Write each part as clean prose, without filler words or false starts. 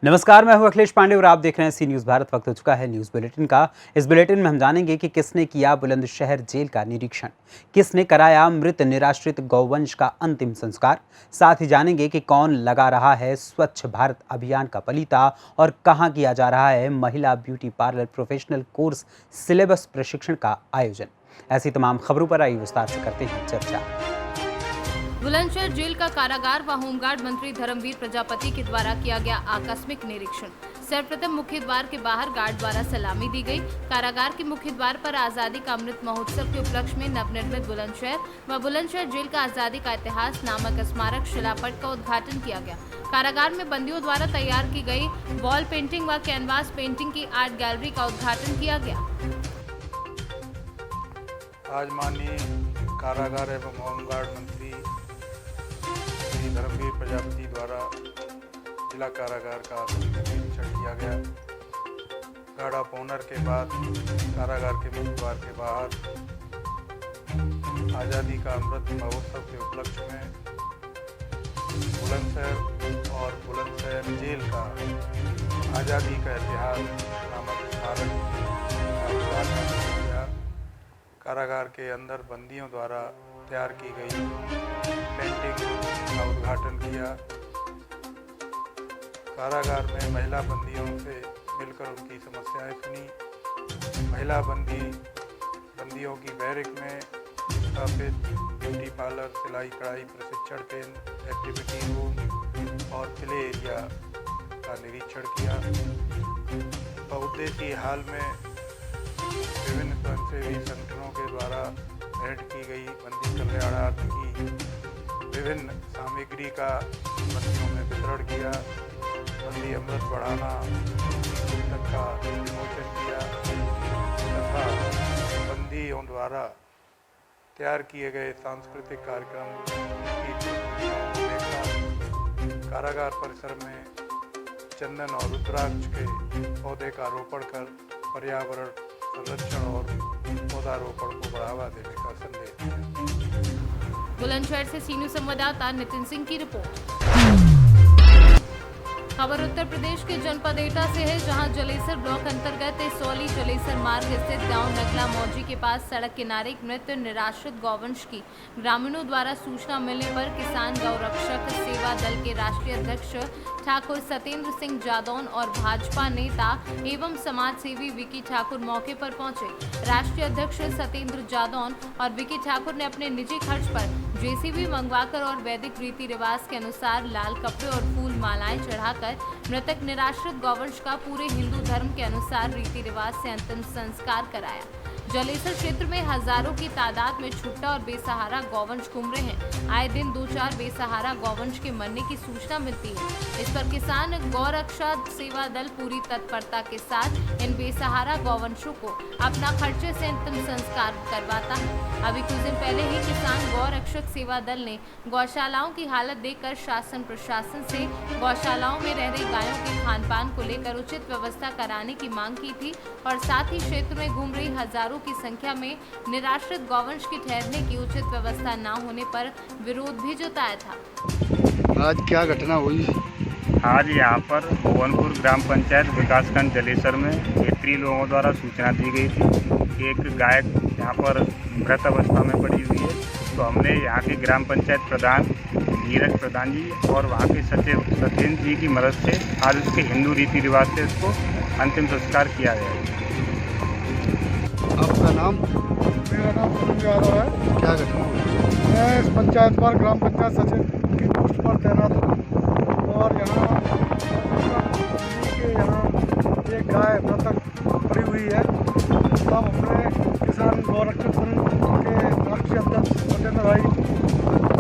नमस्कार, मैं हूं अखिलेश पांडे और आप देख रहे हैं सी न्यूज़ भारत। वक्त हो चुका है न्यूज़ बुलेटिन का। इस बुलेटिन में हम जानेंगे कि किसने किया बुलंदशहर जेल का निरीक्षण, किसने कराया मृत निराश्रित गौवंश का अंतिम संस्कार। साथ ही जानेंगे कि कौन लगा रहा है स्वच्छ भारत अभियान का पलीता और कहां किया जा रहा है महिला beauty parlour professional course syllabus प्रशिक्षण का आयोजन। ऐसी तमाम खबरों पर आइए विस्तार से करते हैं चर्चा। बुलंदशहर जेल का कारागार व होमगार्ड मंत्री धर्मवीर प्रजापति के द्वारा किया गया आकस्मिक निरीक्षण। सर्वप्रथम मुख्य द्वार के बाहर गार्ड द्वारा सलामी दी गई। कारागार के मुख्य द्वार पर आजादी का अमृत महोत्सव के उपलक्ष्य में नवनिर्मित बुलंदशहर व बुलंदशहर जेल का आजादी का इतिहास नामक स्मारक शिलापट का उद्घाटन किया गया। कारागार में बंदियों द्वारा तैयार की गई वॉल पेंटिंग व कैनवास पेंटिंग की आर्ट गैलरी का उद्घाटन किया गया। आज माननीय कारागार एवं होमगार्ड मंत्री धर्मवीर प्रजापति द्वारा जिला कारागार का निरीक्षण किया गया। गार्ड ऑफ ऑनर के बाद कारागार के मुख्य द्वार के बाहर आज़ादी का अमृत महोत्सव के उपलक्ष्य में बुलंदशहर और बुलंदशहर जेल का आज़ादी का इतिहास नामक स्मारक का उद्घाटन किया। कारागार के अंदर बंदियों द्वारा तैयार की गई पेंटिंग का उद्घाटन किया। कारागार में महिला बंदियों से मिलकर उनकी समस्याएं सुनी। महिला बंदियों की बैरक में स्थापित ब्यूटी पार्लर, सिलाई कढ़ाई प्रशिक्षण केंद्र, एक्टिविटी रूम और प्ले एरिया का निरीक्षण किया। बहुउद्देशीय हाल में विभिन्न स्वयंसेवी संगठनों के द्वारा भेंट की गई बंदी कल्याणार्थ की विभिन्न सामग्री का बंदियों में वितरण किया। बंदी अमृत बढ़ाना पुस्तक का विमोचन किया तथा बंदियों द्वारा तैयार किए गए सांस्कृतिक कार्यक्रम की देखा। कारागार परिसर में चंदन और रुद्राक्ष के पौधे का रोपण कर पर्यावरण संरक्षण और पौधारोपण को बढ़ावा देने का संदेश दिया। बुलंदशहर से सी न्यूज़ संवाददाता नितिन सिंह की रिपोर्ट। खबर उत्तर प्रदेश के जनपद एटा से है, जहां जलेसर ब्लॉक अंतर्गत सौली जलेसर मार्ग स्थित गांव नगला मौजी के पास सड़क किनारे एक मृत निराश्रित गौवंश की ग्रामीणों द्वारा सूचना मिलने पर किसान गौरक्षक सेवा दल के राष्ट्रीय अध्यक्ष ठाकुर सत्येंद्र सिंह जादौन और भाजपा नेता एवं समाज सेवी विकी ठाकुर मौके पर पहुंचे। राष्ट्रीय अध्यक्ष सत्येंद्र जादौन और विकी ठाकुर ने अपने निजी खर्च पर जेसीबी मंगवाकर और वैदिक रीति रिवाज के अनुसार लाल कपड़े और फूल मालाएं चढ़ाकर मृतक निराश्रित गौवंश का पूरे हिंदू धर्म के अनुसार रीति रिवाज से अंतिम संस्कार कराया। जलेसर क्षेत्र में हजारों की तादाद में छुट्टा और बेसहारा गौवंश घूम रहे हैं। आए दिन 2-4 बेसहारा गौवंश के मरने की सूचना मिलती है। इस पर किसान गौरक्षा सेवा दल पूरी तत्परता के साथ इन बेसहारा गौवंशों को अपना खर्चे से अंतिम संस्कार करवाता है। अभी कुछ दिन पहले ही किसान गौरक्षक सेवा दल ने गौशालाओं की हालत देखकर शासन प्रशासन से गौशालाओं में रह रही गायों के खान पान को लेकर उचित व्यवस्था कराने की मांग की थी और साथ ही क्षेत्र में घूम रही हजारों की संख्या में निराश्रित गौवंश की ठहरने की उचित व्यवस्था न होने पर विरोध भी जताया था। आज क्या घटना हुई? आज यहाँ पर भुवनपुर ग्राम पंचायत विकासखंड जलेसर में क्षेत्रीय लोगों द्वारा सूचना दी गई थी कि एक गाय यहाँ पर मृत अवस्था में पड़ी हुई है। तो हमने यहाँ के ग्राम पंचायत प्रधान नीरज प्रधान जी और वहाँ के सचिव सत्येंद्र जी की मदद से आज उसके हिंदू रीति रिवाज से उसको अंतिम संस्कार किया गया है। आपका नाम? मेरा नाम सुनील यादव है। क्या घटना हुई? मैं इस पंचायत पर ग्राम पंचायत सचिव की पोस्ट पर तैनात हूँ और यहाँ एक गाय मृतक पड़ी हुई है। तब हमने किसान गौरक्षक संघ के राष्ट्रीय अध्यक्ष सत्येंद्र भाई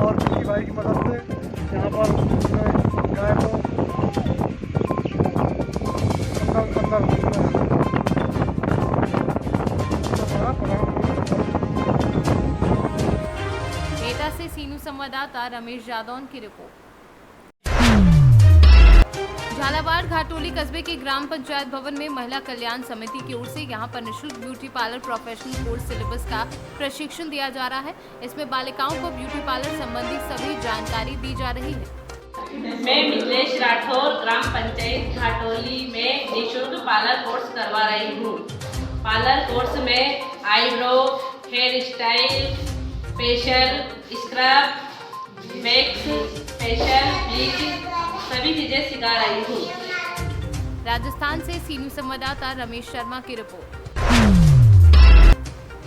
और विकी भाई की मदद से यहाँ पर गाय को एटा से सी न्यूज़ संवाददाता रमेश जादौन की रिपोर्ट। झालावाड़ घाटोली कस्बे के ग्राम पंचायत भवन में महिला कल्याण समिति की ओर से यहां पर निःशुल्क beauty parlour professional course syllabus का प्रशिक्षण दिया जा रहा है। इसमें बालिकाओं को ब्यूटी पार्लर संबंधी सभी जानकारी दी जा रही है। मैं मिथिलेश राठौर ग्राम पंचायत घाटोली में निःशुल्क पार्लर कोर्स करवा रही हूँ। पार्लर कोर्स में eyebrow, hair style, facial, scrub, wax, facial, bleach सभी चीजें सिखा रही हूँ। राजस्थान से सीनियर संवाददाता रमेश शर्मा की रिपोर्ट।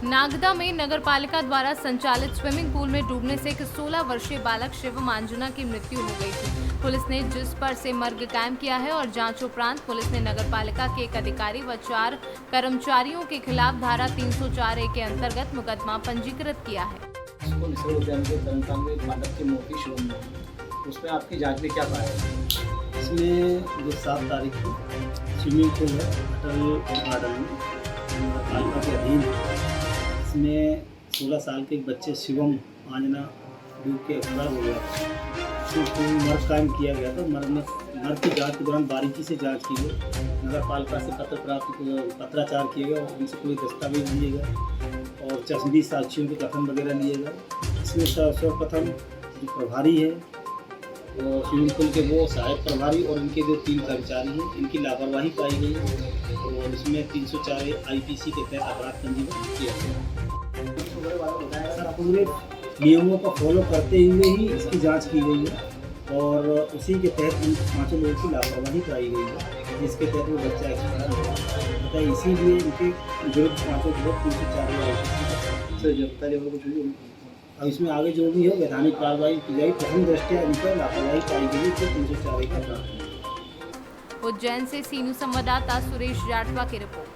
नागदा में नगरपालिका द्वारा संचालित स्विमिंग पूल में डूबने से एक 16 वर्षीय बालक शिवम आंजना की मृत्यु हो गई थी। पुलिस ने जिस पर से मर्ग कायम किया है और जांच उपरांत पुलिस ने नगरपालिका के एक अधिकारी व 4 कर्मचारियों के खिलाफ धारा 304A के अंतर्गत मुकदमा पंजीकृत किया है। निसर्ग उद्यान के कर्मचारी बालक की मौत की शिवम में उसमें आपकी जांच में क्या पाया? इसमें जो 7 तारीख को स्विमिंग पूल है अटल गार्डन में नगरपालिका के अधीन है। इसमें 16 साल के एक बच्चे शिवम आंजना डूब के खराब हो गया। उसको मर्ग कायम किया गया था। मर्ग की जांच के दौरान बारीकी से जांच की गई। नगरपालिका से पत्राचार किए गए और उनसे पूरे दस्तावेज लिए गए और 20 साक्षियों के कथन वगैरह लिए गए। इसमें सर्वप्रथम जो प्रभारी है स्विमिंग पूल के वो सहायक प्रभारी और इनके जो 3 कर्मचारी हैं इनकी लापरवाही पाई गई है और इसमें 304 IPC के तहत अपराध पंजीबद्ध किया गया। सर पूरे नियमों को फॉलो करते हुए ही इसकी जांच की गई है और उसी के तहत इन 5 लोगों की लापरवाही पाई गई है जिसके तहत वो बच्चा एक्सपायर हुआ है। इसीलिए इनके विरुद्ध 5 लोग 304 IPC से गिरफ्तारी हो गई। और इसमें आगे जो भी है वैधानिक कार्रवाई की जाएगी। प्रथम दृष्टया इन पर लापरवाही पाई गई तो 304 का अपराध। उज्जैन से सीनू संवाददाता सुरेश जाटवा की रिपोर्ट।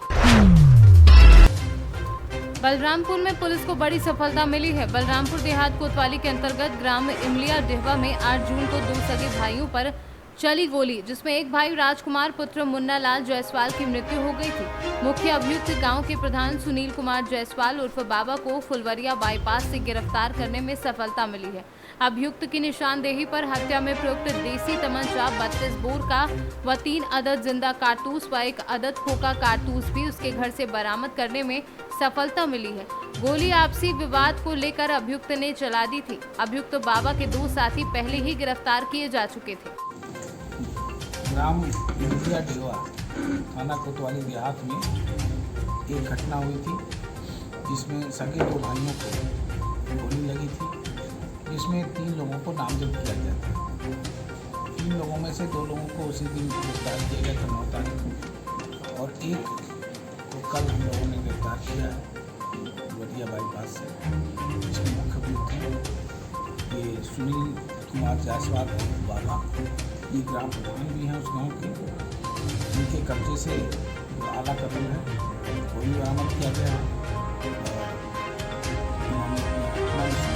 बलरामपुर में पुलिस को बड़ी सफलता मिली है। बलरामपुर देहात कोतवाली के अंतर्गत ग्राम इमलिया डेहवा में 8 जून को 2 सगे भाइयों पर चली गोली, जिसमें एक भाई राजकुमार पुत्र मुन्ना लाल जायसवाल की मृत्यु हो गई थी। मुख्य अभियुक्त गांव के प्रधान सुनील कुमार जायसवाल उर्फ बाबा को फुलवरिया बाईपास से गिरफ्तार करने में सफलता मिली है। अभियुक्त की निशानदेही पर हत्या में प्रयुक्त देसी तमंचा 32 बोर का व 3 अदद जिंदा कारतूस व 1 अदद खोखा कारतूस भी उसके घर से बरामद करने में सफलता मिली है। गोली आपसी विवाद को लेकर अभियुक्त ने चला दी थी। अभियुक्त बाबा के 2 साथी पहले ही गिरफ्तार किए जा चुके थे। ग्राम इमलिया डेहवा थाना कोतवाली देहात में एक घटना हुई थी जिसमें सगे 2 भाइयों को गोली लगी थी, जिसमें 3 लोगों को नामजद किया गया था। 3 लोगों में से 2 लोगों को उसी दिन गिरफ्तार किया गया था 9 तारीख को और एक को कल हम लोगों ने गिरफ्तार किया है फुलवरिया बाईपास से। इसमें मुख्य अभियुक्त हैं ये सुनील कुमार जायसवाल और बाबा, ये ग्राम प्रधान भी हैं उस गांव के। इनके कब्जे से जो आला कदम है वो भी बरामद किया गया है और उन्होंने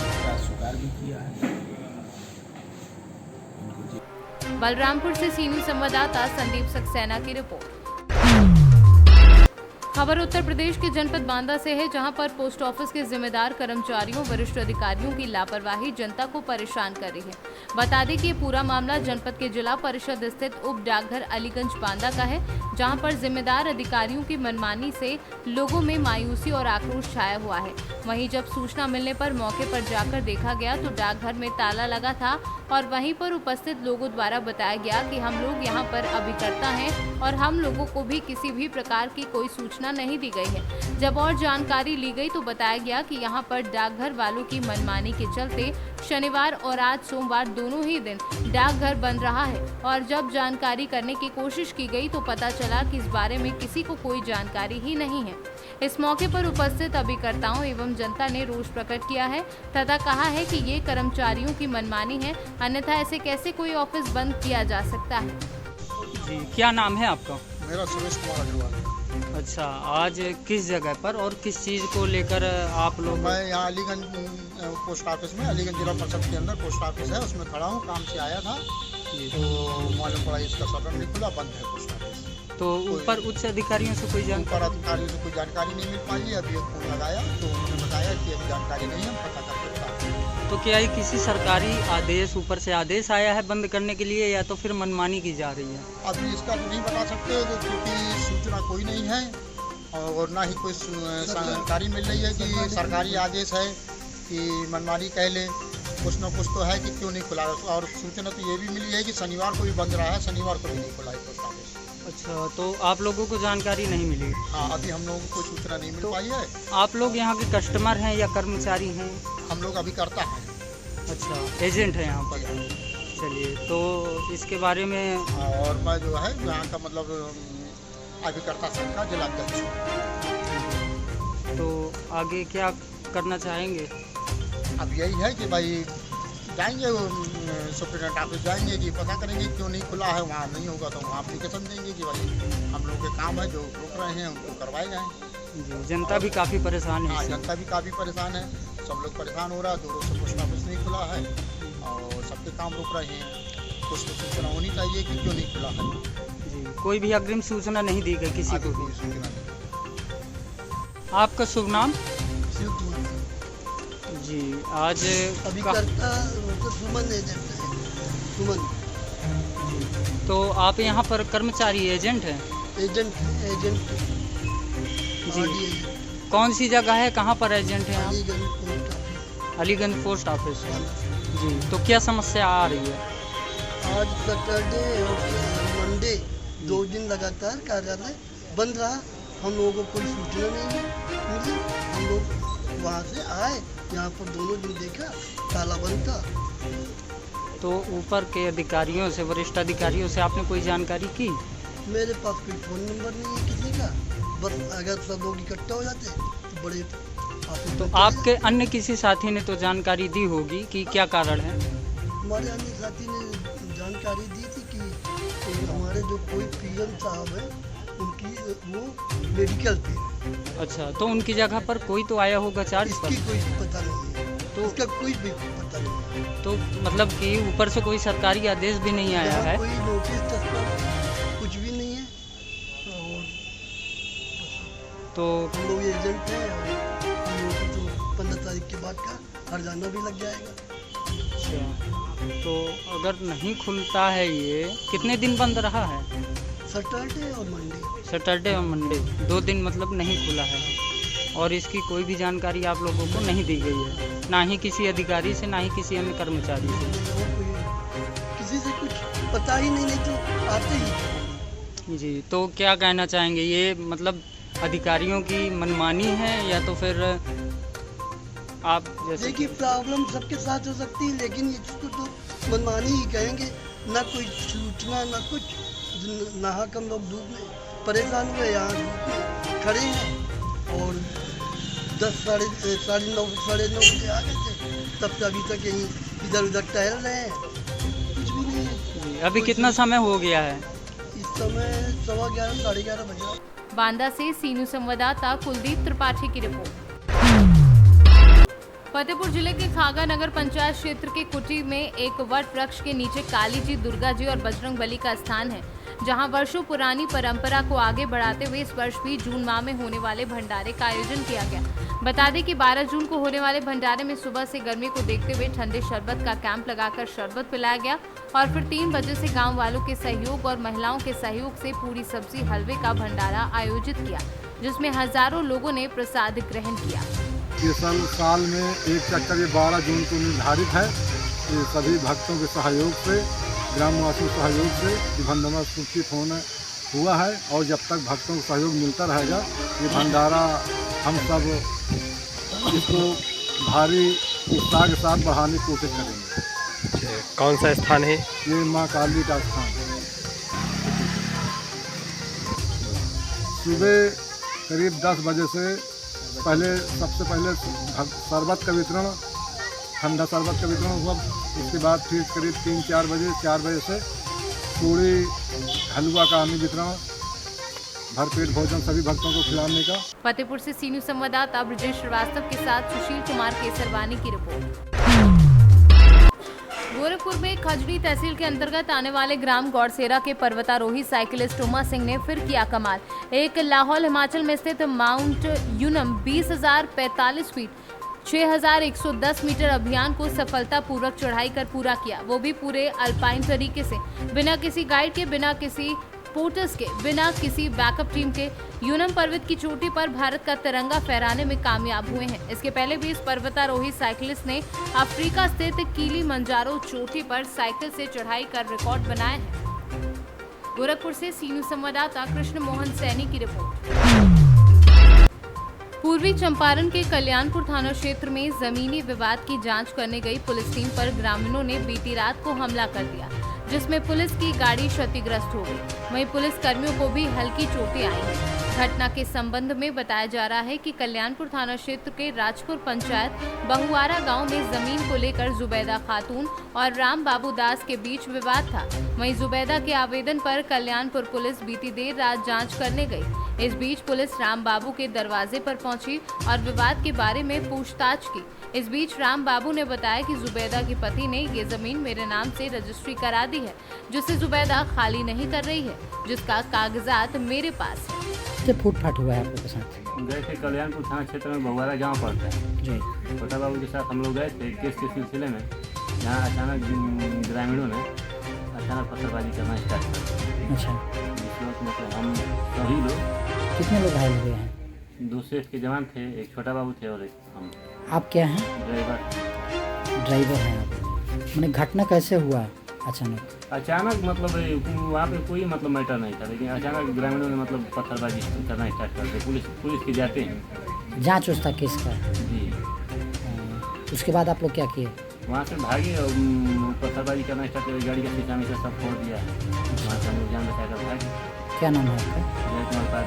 अपना स्वीकार भी किया है। बलरामपुर से सीनियर संवाददाता संदीप सक्सेना की रिपोर्ट। खबर उत्तर प्रदेश के जनपद बांदा से है, जहां पर पोस्ट ऑफिस के जिम्मेदार कर्मचारियों वरिष्ठ अधिकारियों की लापरवाही जनता को परेशान कर रही है। बता दें कि ये पूरा मामला जनपद के जिला परिषद स्थित उप डाकघर अलीगंज बांदा का है, जहां पर जिम्मेदार अधिकारियों की मनमानी से लोगों में मायूसी और आक्रोश छाया हुआ है। वहीं जब सूचना मिलने पर मौके पर जाकर देखा गया तो डाकघर में ताला लगा था और वहीं पर उपस्थित लोगों द्वारा बताया गया कि हम लोग यहां पर अभिकर्ता हैं और हम लोगों को भी किसी भी प्रकार की कोई सूचना नहीं दी गई है। जब और जानकारी ली गई तो बताया गया कि यहां पर डाकघर वालों की मनमानी के चलते शनिवार और आज सोमवार दोनों ही दिन डाकघर बंद रहा है और जब जानकारी करने की कोशिश की गई तो पता चला कि इस बारे में किसी को कोई जानकारी ही नहीं है। इस मौके पर उपस्थित अभिकर्ताओं एवं जनता ने रोष प्रकट किया है तथा कहा है कि ये कर्मचारियों की मनमानी है, अन्यथा ऐसे कैसे कोई ऑफिस बंद किया जा सकता है। जी, क्या नाम है आपका? मेरा सुरेश कुमार अग्रवाल। अच्छा, आज किस जगह पर और किस चीज़ को लेकर आप लोग? मैं यहाँ अलीगंज पोस्ट ऑफिस में, अलीगंज जिला परिषद के अंदर पोस्ट ऑफिस है, उसमें खड़ा हूँ। काम से आया था तो मालूम पड़ा इसका शटर नहीं खुला, बंद है पोस्ट ऑफिस। तो ऊपर उच्च अधिकारियों से कोई ऊपर अधिकारियों से कोई जानकारी नहीं मिल पाई। अभी एक फोन लगाया तो उन्होंने बताया कि अभी जानकारी नहीं है, हम पता करके बताते हैं। तो क्या ये किसी सरकारी आदेश ऊपर से आदेश आया है बंद करने के लिए, या तो फिर मनमानी की जा रही है? अभी इसका तो नहीं बता सकते क्योंकि सूचना कोई नहीं है और ना ही कोई जानकारी मिल रही है कि सरकारी आदेश है कि मनमानी कह ले। कुछ न कुछ तो है कि क्यों नहीं खुला, और सूचना तो ये भी मिली है कि शनिवार को भी बंद रहा है, शनिवार को भी नहीं खुला है पोस्ट ऑफिस। अच्छा, तो आप लोगों को जानकारी नहीं मिली? हाँ, अभी हम लोगों को कोई सूचना नहीं मिल पाई है। आप लोग यहाँ के कस्टमर हैं या कर्मचारी हैं? हम लोग अभी करता है। अच्छा, एजेंट है यहाँ पर। चलिए, तो इसके बारे में और मैं जो है यहाँ का मतलब अभिकर्ता संघ का जिलाध्यक्ष हूँ। तो आगे क्या करना चाहेंगे? अब यही है कि भाई जाएंगे सुप्रीडेंट ऑफिस जाएंगे कि पता करेंगे क्यों नहीं खुला है, वहाँ नहीं होगा तो वहाँ एप्लीकेशन देंगे कि भाई हम लोग के काम है जो रोक रहे हैं उनको करवाए जाएँ। जी, जनता भी काफ़ी परेशान है। हाँ, जनता भी काफ़ी परेशान है, सब लोग परेशान हो रहा है। 2 रोज से पोस्ट ऑफिस नहीं खुला है और सबके काम रुक रहे हैं। कुछ तो सूचना होनी चाहिए कि क्यों नहीं खुला है। जी, कोई भी अग्रिम सूचना नहीं दी गई किसी को कोई भी? सूचना नहीं। आपका शुभ नाम? जी, आज अभी करता तो सुमन एजेंट है, सुमन। तो आप यहाँ पर कर्मचारी एजेंट हैं? एजेंट जी, कौन सी जगह है, कहाँ पर एजेंट हैं आप? Aliganj post office. Aliganj post office. जी, तो क्या समस्या आ रही है? आज सैटरडे और मंडे 2 दिन लगातार कार्यालय बंद रहा। हम लोगों को कोई सूचना नहीं मिली। हम लोग वहाँ से आए, यहाँ पर दोनों दिन देखा ताला बंद था। तो ऊपर के अधिकारियों से, वरिष्ठ अधिकारियों से आपने कोई जानकारी की? मेरे पास कोई फ़ोन नंबर नहीं है किसी का। बस अगर सब लोग इकट्ठा हो जाते तो बड़े ऑफिस तो में आपके अन्य किसी साथी ने तो जानकारी दी होगी कि क्या कारण है? हमारे अन्य साथी ने जानकारी दी थी कि हमारे जो कोई पीएम साहब है उनकी वो मेडिकल पे। अच्छा, तो उनकी जगह पर कोई तो आया होगा चार्ज पर? इसकी कोई पता नहीं है, तो इसका कोई भी पता नहीं है। तो मतलब कि ऊपर से कोई सरकारी आदेश भी नहीं आया यहाँ है? कोई नोटिस दस्तावेज कुछ भी नहीं है। और तो हम लोग एजेंट हैं और हम लोगों को तो 15 तारीख के बाद का हर्जाना भी लग जाएगा। अच्छा, तो अगर नहीं खुलता है, ये कितने दिन बंद रहा है? सैटरडे और मंडे। सैटरडे और मंडे 2 दिन मतलब नहीं खुला है, और इसकी कोई भी जानकारी आप लोगों को नहीं दी गई है, ना ही किसी अधिकारी से, ना ही किसी अन्य कर्मचारी से? किसी से कुछ पता ही नहीं तो आते ही। जी, तो क्या कहना चाहेंगे, ये मतलब अधिकारियों की मनमानी है या तो फिर आप जैसे? देखिए, प्रॉब्लम सबके साथ हो सकती है, लेकिन इसको तो मनमानी ही कहेंगे। ना कोई सूचना ना कुछ। नाहक हम लोग धूप में परेशान हुए, यहाँ धूप में खड़े हैं और 10 साढ़े 9 बजे आ गए थे। तब से अभी तक यहीं इधर उधर टहल रहे हैं, कुछ भी नहीं है। अभी कितना समय हो गया है? इस समय 11:15 साढ़े 11 बजे। बांदा से सीनू संवाददाता कुलदीप त्रिपाठी की रिपोर्ट। फतेहपुर जिले के खागा नगर पंचायत क्षेत्र के कुटी में एक वट वृक्ष के नीचे काली जी, दुर्गा जी और बजरंग बली का स्थान है, जहां वर्षों पुरानी परंपरा को आगे बढ़ाते हुए इस वर्ष भी जून माह में होने वाले भंडारे का आयोजन किया गया। बता दें कि 12 जून को होने वाले भंडारे में सुबह से गर्मी को देखते हुए ठंडे शरबत का कैंप लगाकर शरबत पिलाया गया और फिर 3 बजे से गाँव वालों के सहयोग और महिलाओं के सहयोग से पूरी सब्जी हलवे का भंडारा आयोजित किया, जिसमें हजारों लोगों ने प्रसाद ग्रहण किया। ये साल में एक चक्कर ये 12 जून को निर्धारित है। ये सभी भक्तों के सहयोग से, ग्रामवासियों के सहयोग से ये भंडारा सुनिश्चित हुआ है और जब तक भक्तों को सहयोग मिलता रहेगा ये भंडारा हम सब इसको भारी उत्साह के साथ बढ़ाने की कोशिश करेंगे। कौन सा स्थान है? ये माँ काली का स्थान। सुबह करीब 10 बजे से सबसे पहले शरबत का वितरण, ठंडा शरबत का वितरण हुआ। उसके बाद फिर करीब 4 बजे से पूड़ी हलवा का अन्य वितरण, भरपेट भोजन सभी भक्तों को खिलाने का। फतेहपुर से सीनू संवाददाता ब्रजेश श्रीवास्तव के साथ सुशील कुमार केसरवानी की रिपोर्ट। गोरखपुर में खजड़ी तहसील के अंतर्गत आने वाले ग्राम गौड़सेरा के पर्वतारोही साइकिलिस्ट उमा सिंह ने फिर किया कमाल। एक लाहौल हिमाचल में स्थित माउंट यूनम 20,045 फीट 6110 मीटर अभियान को सफलतापूर्वक चढ़ाई कर पूरा किया, वो भी पूरे अल्पाइन तरीके से, बिना किसी गाइड के, बिना किसी पोर्टर्स के, बिना किसी बैकअप टीम के। यूनम पर्वत की चोटी पर भारत का तिरंगा फहराने में कामयाब हुए हैं। इसके पहले भी इस पर्वतारोही साइकिलिस्ट ने अफ्रीका स्थित किलिमंजारो चोटी पर साइकिल से चढ़ाई कर रिकॉर्ड बनाया है। गोरखपुर से सी न्यूज संवाददाता कृष्ण मोहन सैनी की रिपोर्ट। पूर्वी चंपारण के कल्याणपुर थाना क्षेत्र में जमीनी विवाद की जांच करने गई पुलिस टीम पर ग्रामीणों ने बीती रात को हमला कर दिया, जिसमें पुलिस की गाड़ी क्षतिग्रस्त हो गई। वहीं पुलिस कर्मियों को भी हल्की चोटें आई हैं। घटना के संबंध में बताया जा रहा है कि कल्याणपुर थाना क्षेत्र के राजपुर पंचायत बहुआरा गांव में जमीन को लेकर जुबैदा खातून और राम बाबू दास के बीच विवाद था। वहीं जुबैदा के आवेदन पर कल्याणपुर पुलिस बीती देर रात जांच करने गई। इस बीच पुलिस राम बाबू के दरवाजे पर पहुंची और विवाद के बारे में पूछताछ की। इस बीच राम बाबू ने बताया कि जुबैदा के पति ने ये जमीन मेरे नाम से रजिस्ट्री करा दी है, जिसे जुबैदा खाली नहीं कर रही है, जिसका कागजात मेरे पास है। फूट फाट हुआ है आपके साथ? गए थे कल्याणपुर थाना क्षेत्र में बहुआरा गाँव पड़ता है जी। छोटा बाबू के साथ हम लोग गए थे केस के सिलसिले में, जहाँ अचानक ग्रामीणों ने अचानक पत्थरबाजी करना स्टार्ट किया। अच्छा, मतलब हम सभी लोग, कितने लोग घायल हुए हैं? 2 सेठ के जवान थे, एक छोटा बाबू थे और एक हम। आप क्या हैं? ड्राइवर हैं आप। मैंने घटना कैसे हुआ अचानक? मतलब वहाँ पे कोई मतलब मैटर नहीं था, लेकिन अचानक ग्रामीणों ने मतलब पत्थरबाजी करना स्टार्ट कर दिया। पुलिस के जाते हैं, जांच उसका केस का जी। उसके बाद आप लोग क्या किए? वहाँ से भागे और पत्थरबाजी करना स्टार्ट कर, गाड़ी का शीशा में से सब फोड़ दिया। वहाँ से हम लोग जान बचाकर भागे। क्या नाम है आपका?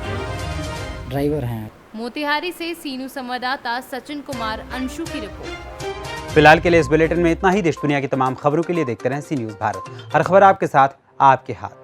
ड्राइवर हैं आप। मोतिहारी से सी न्यूज संवाददाता सचिन कुमार अंशु की रिपोर्ट। फिलहाल के लिए इस बुलेटिन में इतना ही। देश दुनिया की तमाम खबरों के लिए देखते रहें सी न्यूज़ भारत। हर खबर आपके साथ, आपके हाथ।